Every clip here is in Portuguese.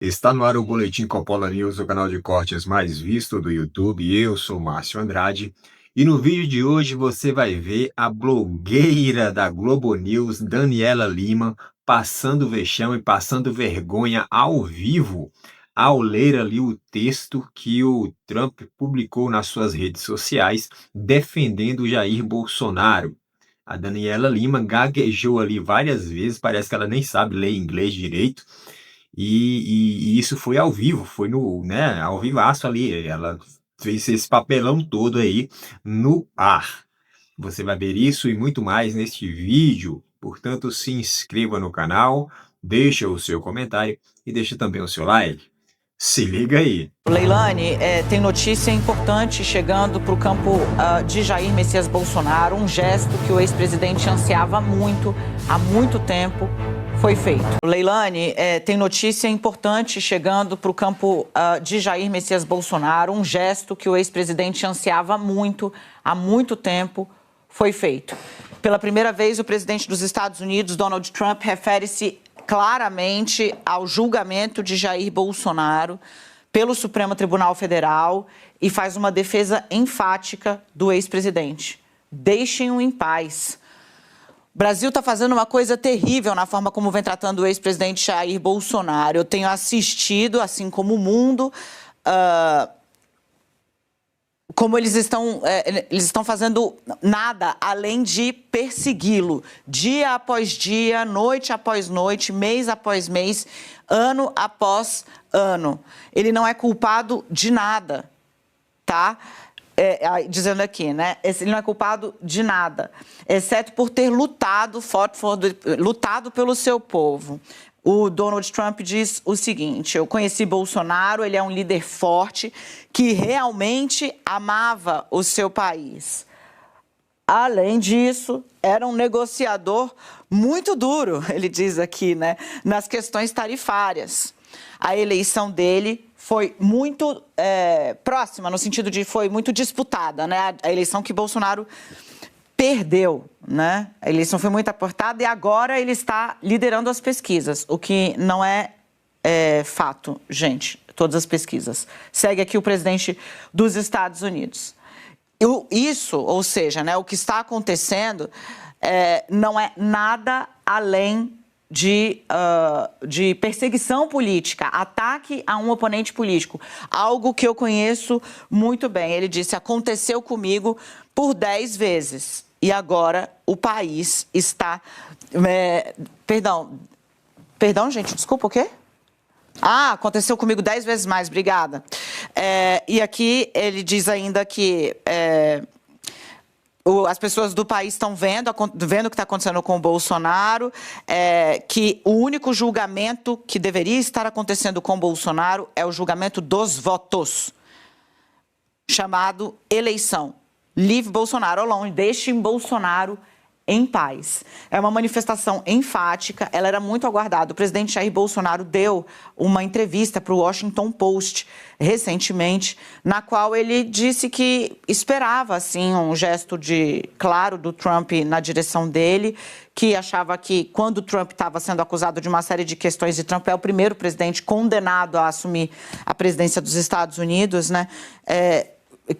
Está no ar o Boletim Coppola News, o canal de cortes mais visto do YouTube. Eu sou Márcio Andrade e no vídeo de hoje você vai ver a blogueira da Globo News, Daniela Lima, passando vexame, passando vergonha ao vivo, ao ler ali o texto que o Trump publicou nas suas redes sociais defendendo Jair Bolsonaro. A Daniela Lima gaguejou ali várias vezes, parece que ela nem sabe ler inglês direito. E isso foi ao vivo, foi no, né, ao vivaço ali, ela fez esse papelão todo aí no ar. Você vai ver isso e muito mais neste vídeo, portanto se inscreva no canal, deixa o seu comentário e deixa também o seu like. Se liga aí. Leilane, tem notícia importante chegando para o campo de Jair Messias Bolsonaro, um gesto que o ex-presidente ansiava muito, há muito tempo, foi feito. Leilane, tem notícia importante chegando para o campo de Jair Messias Bolsonaro, um gesto que o ex-presidente ansiava muito, há muito tempo, foi feito. Pela primeira vez, o presidente dos Estados Unidos, Donald Trump, refere-se claramente ao julgamento de Jair Bolsonaro pelo Supremo Tribunal Federal e faz uma defesa enfática do ex-presidente. Deixem-o em paz. O Brasil está fazendo uma coisa terrível na forma como vem tratando o ex-presidente Jair Bolsonaro. Eu tenho assistido, assim como o mundo, como eles estão fazendo nada além de persegui-lo, dia após dia, noite após noite, mês após mês, ano após ano. Ele não é culpado de nada, tá? Dizendo aqui, né? Ele não é culpado de nada, exceto por ter lutado pelo seu povo. O Donald Trump diz o seguinte: eu conheci Bolsonaro, ele é um líder forte que realmente amava o seu país. Além disso, era um negociador muito duro, ele diz aqui, né, nas questões tarifárias. A eleição dele foi muito próxima, no sentido de foi muito disputada, né? A eleição que Bolsonaro perdeu, né? A eleição foi muito apertada e agora ele está liderando as pesquisas, o que não é fato, gente, todas as pesquisas. Segue aqui o presidente dos Estados Unidos. Ou seja, né, o que está acontecendo não é nada além de perseguição política, ataque a um oponente político, algo que eu conheço muito bem. Ele disse: aconteceu comigo por 10 vezes e agora o país está... Perdão, gente, desculpa, o quê? Aconteceu comigo 10 vezes mais, obrigada. E aqui ele diz ainda que... as pessoas do país estão vendo o que está acontecendo com o Bolsonaro, que o único julgamento que deveria estar acontecendo com o Bolsonaro é o julgamento dos votos, chamado eleição. Leave Bolsonaro alone, deixem Bolsonaro em paz. É uma manifestação enfática, ela era muito aguardada. O presidente Jair Bolsonaro deu uma entrevista para o Washington Post recentemente, na qual ele disse que esperava, assim, um gesto claro do Trump na direção dele, que achava que quando o Trump estava sendo acusado de uma série de questões, e Trump é o primeiro presidente condenado a assumir a presidência dos Estados Unidos, né?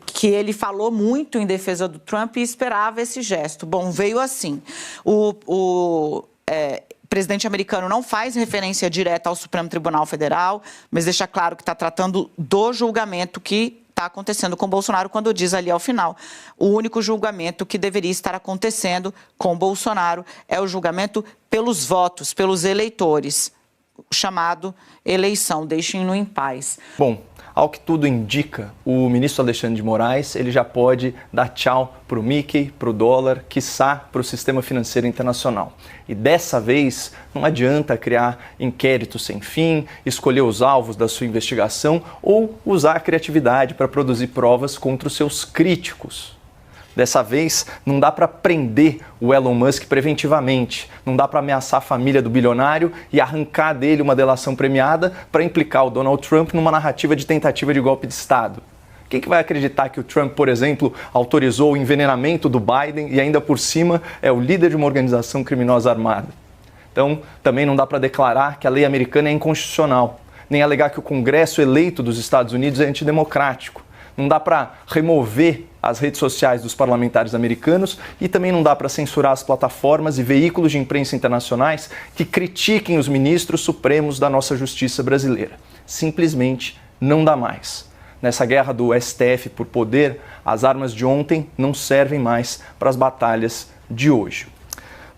Que ele falou muito em defesa do Trump e esperava esse gesto. Bom, veio assim. O presidente americano não faz referência direta ao Supremo Tribunal Federal, mas deixa claro que está tratando do julgamento que está acontecendo com Bolsonaro, quando diz ali ao final: o único julgamento que deveria estar acontecendo com Bolsonaro é o julgamento pelos votos, pelos eleitores, chamado eleição. Deixem-no em paz. Bom, ao que tudo indica, o ministro Alexandre de Moraes ele já pode dar tchau para o Mickey, para o dólar, quiçá para o sistema financeiro internacional. E dessa vez não adianta criar inquéritos sem fim, escolher os alvos da sua investigação ou usar a criatividade para produzir provas contra os seus críticos. Dessa vez, não dá para prender o Elon Musk preventivamente, não dá para ameaçar a família do bilionário e arrancar dele uma delação premiada para implicar o Donald Trump numa narrativa de tentativa de golpe de Estado. Quem que vai acreditar que o Trump, por exemplo, autorizou o envenenamento do Biden e ainda por cima é o líder de uma organização criminosa armada? Então, também não dá para declarar que a lei americana é inconstitucional. nem alegar que o Congresso eleito dos Estados Unidos é antidemocrático. Não dá para remover as redes sociais dos parlamentares americanos e também não dá para censurar as plataformas e veículos de imprensa internacionais que critiquem os ministros supremos da nossa justiça brasileira. Simplesmente não dá mais. Nessa guerra do STF por poder, as armas de ontem não servem mais para as batalhas de hoje.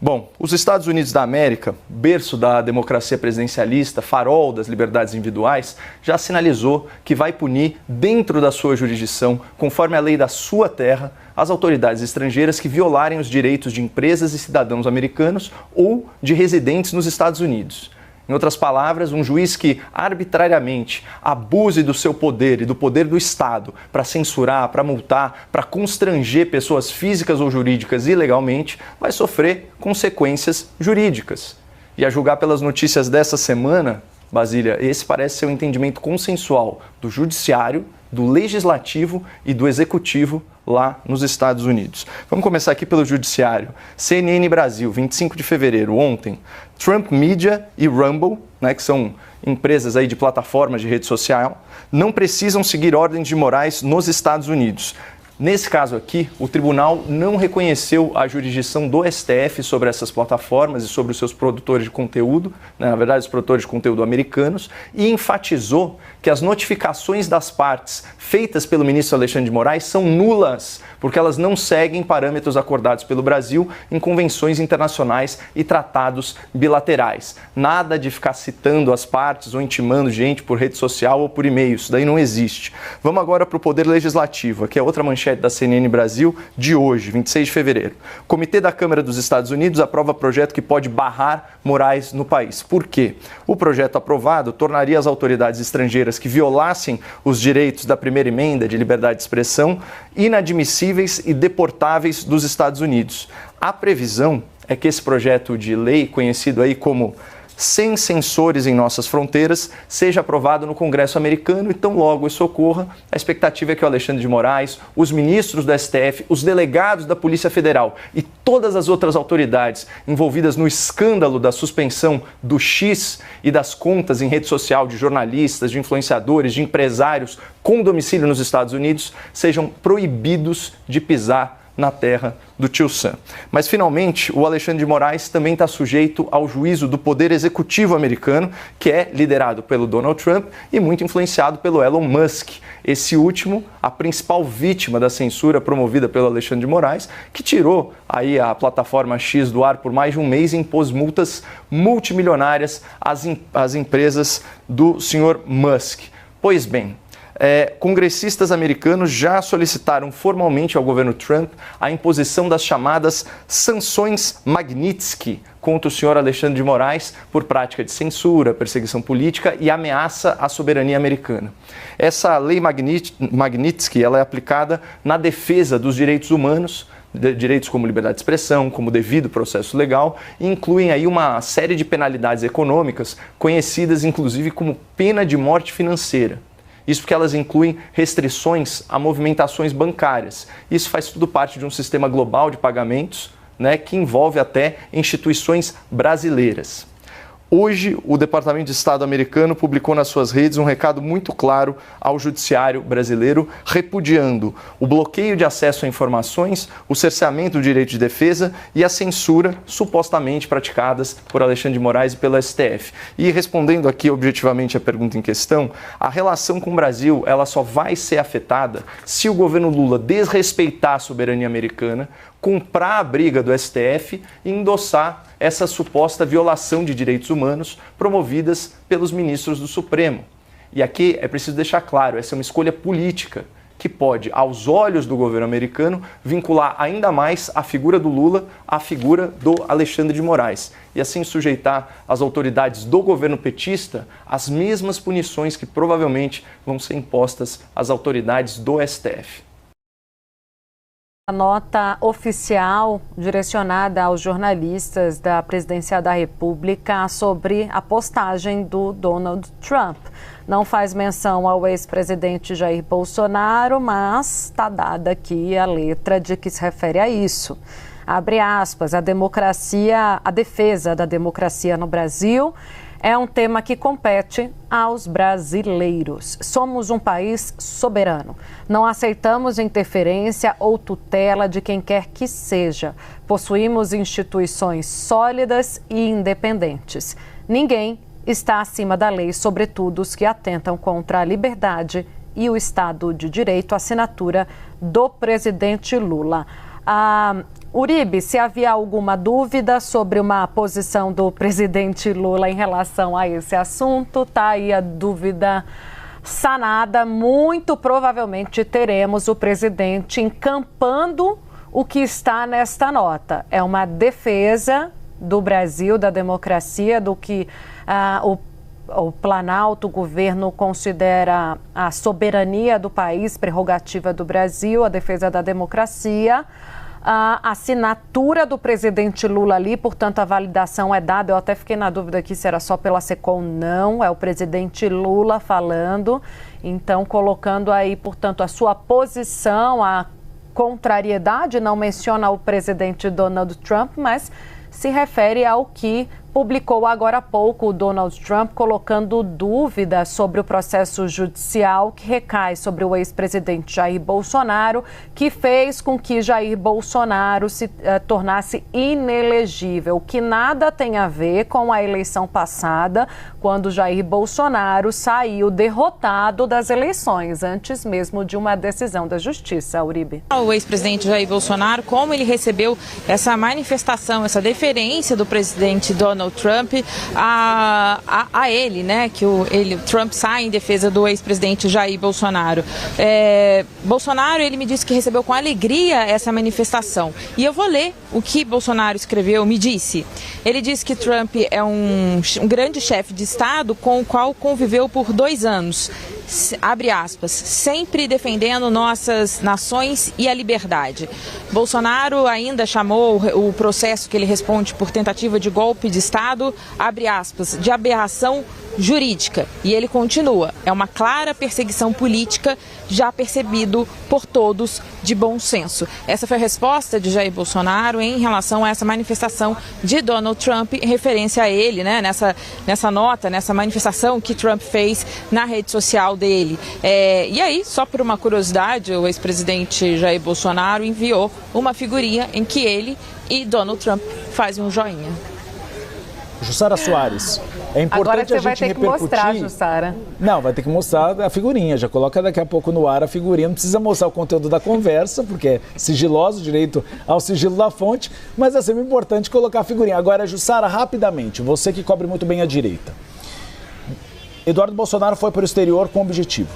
Bom, os Estados Unidos da América, berço da democracia presidencialista, farol das liberdades individuais, já sinalizou que vai punir, dentro da sua jurisdição, conforme a lei da sua terra, as autoridades estrangeiras que violarem os direitos de empresas e cidadãos americanos ou de residentes nos Estados Unidos. Em outras palavras, um juiz que arbitrariamente abuse do seu poder e do poder do Estado para censurar, para multar, para constranger pessoas físicas ou jurídicas ilegalmente, vai sofrer consequências jurídicas. E a julgar pelas notícias dessa semana, Basília, esse parece ser o entendimento consensual do judiciário, do legislativo e do executivo lá nos Estados Unidos. Vamos começar aqui pelo judiciário. CNN Brasil, 25 de fevereiro, ontem, Trump Media e Rumble, que são empresas aí de plataformas de rede social, não precisam seguir ordens de morais nos Estados Unidos. Nesse caso aqui, o tribunal não reconheceu a jurisdição do STF sobre essas plataformas e sobre os seus produtores de conteúdo, na verdade, os produtores de conteúdo americanos, e enfatizou que as notificações das partes feitas pelo ministro Alexandre de Moraes são nulas, porque elas não seguem parâmetros acordados pelo Brasil em convenções internacionais e tratados bilaterais. Nada de ficar citando as partes ou intimando gente por rede social ou por e-mail, isso daí não existe. Vamos agora para o Poder Legislativo, aqui é outra manchete da CNN Brasil de hoje, 26 de fevereiro. O Comitê da Câmara dos Estados Unidos aprova projeto que pode barrar Moraes no país. Por quê? O projeto aprovado tornaria as autoridades estrangeiras que violassem os direitos da primeira emenda de liberdade de expressão inadmissíveis e deportáveis dos Estados Unidos. A previsão é que esse projeto de lei, conhecido aí como Sem Censores em Nossas Fronteiras, seja aprovado no Congresso americano e tão logo isso ocorra, a expectativa é que o Alexandre de Moraes, os ministros do STF, os delegados da Polícia Federal e todas as outras autoridades envolvidas no escândalo da suspensão do X e das contas em rede social de jornalistas, de influenciadores, de empresários com domicílio nos Estados Unidos sejam proibidos de pisar na terra do tio Sam. Mas, finalmente, o Alexandre de Moraes também está sujeito ao juízo do Poder Executivo americano, que é liderado pelo Donald Trump e muito influenciado pelo Elon Musk. Esse último, a principal vítima da censura promovida pelo Alexandre de Moraes, que tirou aí a plataforma X do ar por mais de um mês e impôs multas multimilionárias às empresas do senhor Musk. Pois bem, congressistas americanos já solicitaram formalmente ao governo Trump a imposição das chamadas sanções Magnitsky contra o senhor Alexandre de Moraes por prática de censura, perseguição política e ameaça à soberania americana. Essa lei Magnitsky ela é aplicada na defesa dos direitos humanos, direitos como liberdade de expressão, como devido processo legal, e incluem aí uma série de penalidades econômicas, conhecidas inclusive como pena de morte financeira. Isso porque elas incluem restrições a movimentações bancárias. Isso faz tudo parte de um sistema global de pagamentos, que envolve até instituições brasileiras. Hoje, o Departamento de Estado americano publicou nas suas redes um recado muito claro ao judiciário brasileiro, repudiando o bloqueio de acesso a informações, o cerceamento do direito de defesa e a censura supostamente praticadas por Alexandre de Moraes e pelo STF. E respondendo aqui objetivamente a pergunta em questão, a relação com o Brasil ela só vai ser afetada se o governo Lula desrespeitar a soberania americana, comprar a briga do STF e endossar essa suposta violação de direitos humanos promovidas pelos ministros do Supremo. E aqui é preciso deixar claro, essa é uma escolha política que pode, aos olhos do governo americano, vincular ainda mais a figura do Lula à figura do Alexandre de Moraes e assim sujeitar as autoridades do governo petista às mesmas punições que provavelmente vão ser impostas às autoridades do STF. A nota oficial direcionada aos jornalistas da Presidência da República sobre a postagem do Donald Trump. Não faz menção ao ex-presidente Jair Bolsonaro, mas está dada aqui a letra de que se refere a isso. Abre aspas, a defesa da democracia no Brasil é um tema que compete aos brasileiros. Somos um país soberano. Não aceitamos interferência ou tutela de quem quer que seja. Possuímos instituições sólidas e independentes. Ninguém está acima da lei, sobretudo os que atentam contra a liberdade e o Estado de Direito. Assinatura do presidente Lula. Uribe, se havia alguma dúvida sobre uma posição do presidente Lula em relação a esse assunto, tá aí a dúvida sanada. Muito provavelmente teremos o presidente encampando o que está nesta nota. É uma defesa do Brasil, da democracia, do que o Planalto, o governo, considera a soberania do país, prerrogativa do Brasil, a defesa da democracia. A assinatura do presidente Lula ali, portanto a validação é dada. Eu até fiquei na dúvida aqui se era só pela SECOM. Não, é o presidente Lula falando, então colocando aí, portanto, a sua posição, a contrariedade. Não menciona o presidente Donald Trump, mas se refere ao que publicou agora há pouco o Donald Trump, colocando dúvidas sobre o processo judicial que recai sobre o ex-presidente Jair Bolsonaro, que fez com que Jair Bolsonaro se tornasse inelegível, que nada tem a ver com a eleição passada, quando Jair Bolsonaro saiu derrotado das eleições, antes mesmo de uma decisão da Justiça. Uribe. O ex-presidente Jair Bolsonaro, como ele recebeu essa manifestação, essa deferência do presidente Donald Trump a ele, né, que o Trump sai em defesa do ex-presidente Jair Bolsonaro. Bolsonaro, ele me disse que recebeu com alegria essa manifestação. E eu vou ler o que Bolsonaro escreveu, me disse. Ele disse que Trump é um grande chefe de Estado com o qual conviveu por 2 anos. Abre aspas, sempre defendendo nossas nações e a liberdade. Bolsonaro ainda chamou o processo que ele responde por tentativa de golpe de Estado, abre aspas, de aberração jurídica. E ele continua, é uma clara perseguição política, já percebido por todos de bom senso. Essa foi a resposta de Jair Bolsonaro em relação a essa manifestação de Donald Trump, em referência a ele, né, nessa nota, nessa manifestação que Trump fez na rede social dele. E aí, só por uma curiosidade, o ex-presidente Jair Bolsonaro enviou uma figurinha em que ele e Donald Trump fazem um joinha. Jussara Soares, é importante agora você a gente vai ter repercutir... que mostrar, Jussara. Não, vai ter que mostrar a figurinha, já coloca daqui a pouco no ar a figurinha, não precisa mostrar o conteúdo da conversa, porque é sigiloso, direito ao sigilo da fonte, mas é sempre importante colocar a figurinha. Agora, Jussara, rapidamente, você que cobre muito bem a direita. Eduardo Bolsonaro foi para o exterior com objetivo.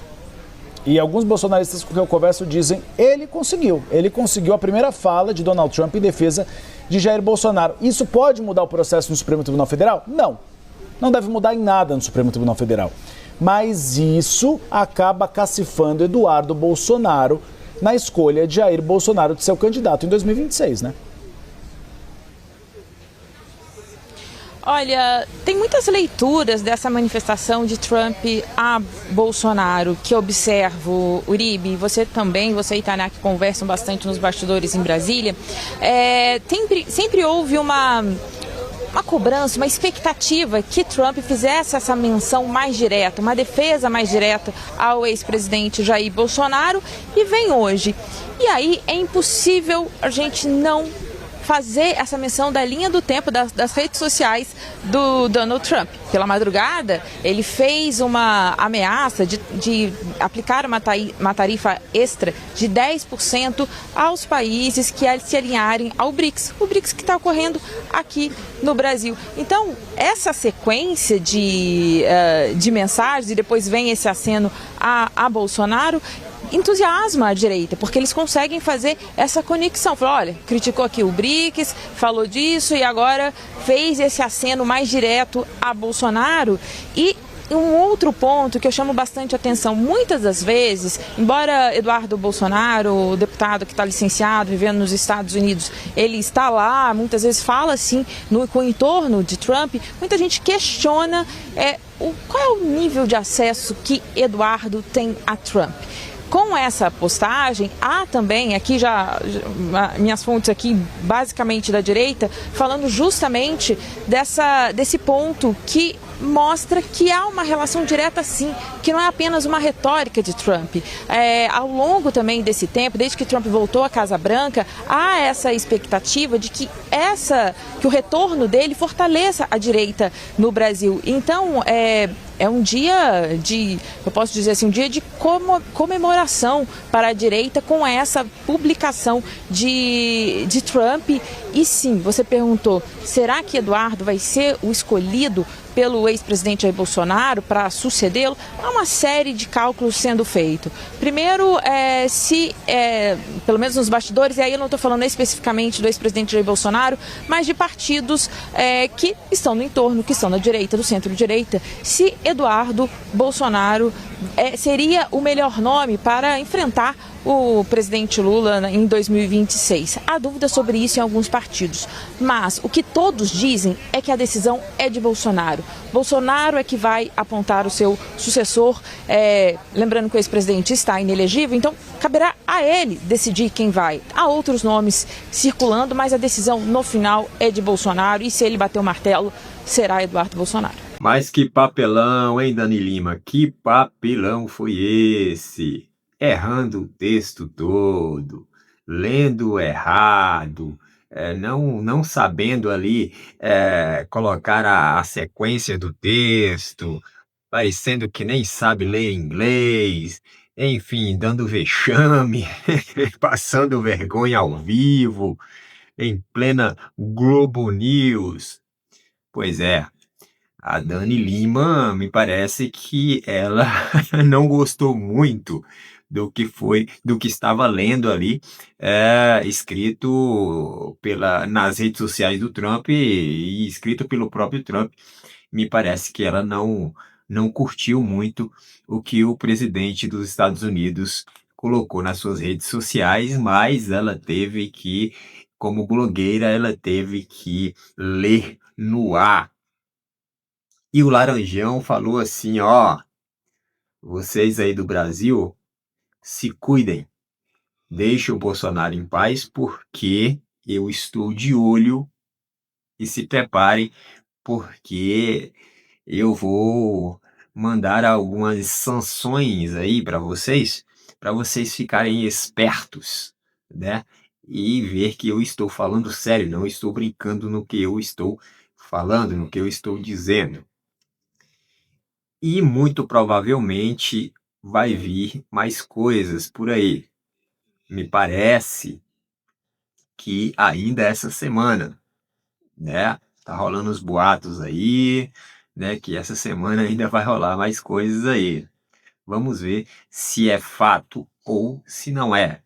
E alguns bolsonaristas com quem eu converso dizem ele conseguiu a primeira fala de Donald Trump em defesa de Jair Bolsonaro. Isso pode mudar o processo no Supremo Tribunal Federal? Não. Não deve mudar em nada no Supremo Tribunal Federal. Mas isso acaba cacifando Eduardo Bolsonaro na escolha de Jair Bolsonaro de ser o candidato em 2026, né? Olha, tem muitas leituras dessa manifestação de Trump a Bolsonaro que eu observo, Uribe, você também, você e Tainá, que conversam bastante nos bastidores em Brasília. Sempre houve uma cobrança, uma expectativa que Trump fizesse essa menção mais direta, uma defesa mais direta ao ex-presidente Jair Bolsonaro, e vem hoje. E aí é impossível a gente não fazer essa menção da linha do tempo das redes sociais do Donald Trump. Pela madrugada, ele fez uma ameaça de aplicar uma tarifa extra de 10% aos países que se alinharem ao BRICS. O BRICS que está ocorrendo aqui no Brasil. Então, essa sequência de mensagens, e depois vem esse aceno a Bolsonaro, entusiasma a direita, porque eles conseguem fazer essa conexão. Falou, olha, criticou aqui o BRICS, falou disso e agora fez esse aceno mais direto a Bolsonaro. E um outro ponto que eu chamo bastante atenção, muitas das vezes, embora Eduardo Bolsonaro, o deputado que está licenciado, vivendo nos Estados Unidos, ele está lá, muitas vezes fala assim, com o entorno de Trump, muita gente questiona qual é o nível de acesso que Eduardo tem a Trump. Com essa postagem, há também, aqui minhas fontes aqui, basicamente da direita, falando justamente desse ponto que mostra que há uma relação direta sim, que não é apenas uma retórica de Trump. Ao longo também desse tempo, desde que Trump voltou à Casa Branca, há essa expectativa de que o retorno dele fortaleça a direita no Brasil. Então, é um dia eu posso dizer assim, um dia de comemoração para a direita com essa publicação de Trump. E sim, você perguntou, será que Eduardo vai ser o escolhido pelo ex-presidente Jair Bolsonaro para sucedê-lo? Há uma série de cálculos sendo feito. Primeiro, pelo menos nos bastidores, e aí eu não estou falando especificamente do ex-presidente Jair Bolsonaro, mas de partidos que estão no entorno, que estão na direita, do centro-direita, se Eduardo Bolsonaro seria o melhor nome para enfrentar o presidente Lula em 2026. Há dúvida sobre isso em alguns partidos, mas o que todos dizem é que a decisão é de Bolsonaro. Bolsonaro é que vai apontar o seu sucessor, lembrando que o ex-presidente está inelegível, então caberá a ele decidir quem vai. Há outros nomes circulando, mas a decisão no final é de Bolsonaro e se ele bater o martelo, será Eduardo Bolsonaro. Mas que papelão, hein, Dani Lima? Que papelão foi esse? Errando o texto todo, lendo errado, não sabendo ali colocar a sequência do texto, parecendo que nem sabe ler inglês, enfim, dando vexame, passando vergonha ao vivo, em plena Globo News. Pois é. A Dani Lima, me parece que ela não gostou muito do que estava lendo ali, escrito nas redes sociais do Trump e escrito pelo próprio Trump. Me parece que ela não curtiu muito o que o presidente dos Estados Unidos colocou nas suas redes sociais, mas ela teve que, como blogueira, ela teve que ler no ar. E o Laranjão falou assim, ó, vocês aí do Brasil, se cuidem, deixem o Bolsonaro em paz, porque eu estou de olho e se preparem, porque eu vou mandar algumas sanções aí para vocês ficarem espertos, né? E ver que eu estou falando sério, não estou brincando no que eu estou falando, no que eu estou dizendo. E muito provavelmente vai vir mais coisas por aí. Me parece que ainda essa semana, né? Tá rolando os boatos aí, né? Que essa semana ainda vai rolar mais coisas aí. Vamos ver se é fato ou se não é.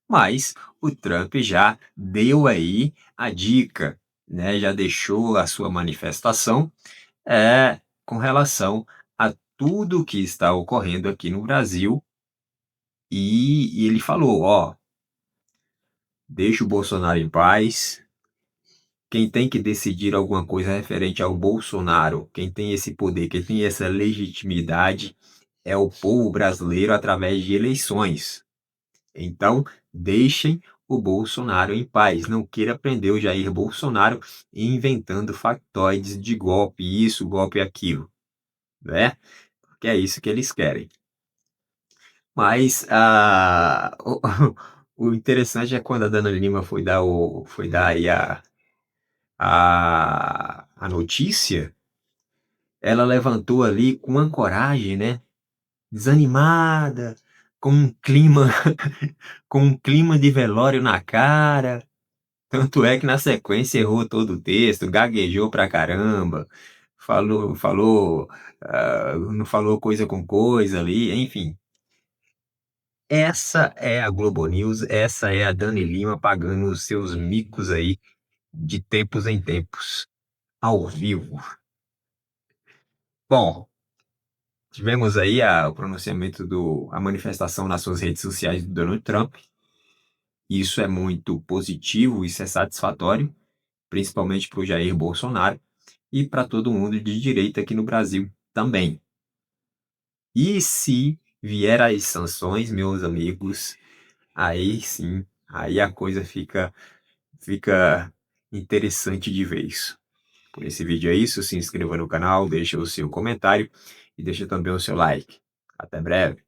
Mas o Trump já deu aí a dica, né? Já deixou a sua manifestação com relação a tudo que está ocorrendo aqui no Brasil, e ele falou, ó, deixa o Bolsonaro em paz, quem tem que decidir alguma coisa referente ao Bolsonaro, quem tem esse poder, quem tem essa legitimidade, é o povo brasileiro através de eleições. Então, deixem o Bolsonaro em paz, não queira prender o Jair Bolsonaro inventando factoides de golpe isso, golpe aquilo, né? Que é isso que eles querem. Mas o interessante é quando a Dana Lima foi dar aí a notícia, ela levantou ali com uma coragem, né? Desanimada, com um clima, com um clima de velório na cara. Tanto é que na sequência errou todo o texto, gaguejou pra caramba, não falou coisa com coisa ali, enfim. Essa é a Globo News, essa é a Dani Lima pagando os seus micos aí de tempos em tempos, ao vivo. Bom, tivemos aí o pronunciamento a manifestação nas suas redes sociais do Donald Trump. Isso é muito positivo, isso é satisfatório, principalmente para o Jair Bolsonaro e para todo mundo de direita aqui no Brasil também. E se vier as sanções, meus amigos, aí sim, aí a coisa fica interessante de vez. Por esse vídeo é isso, se inscreva no canal, deixe o seu comentário e deixe também o seu like. Até breve!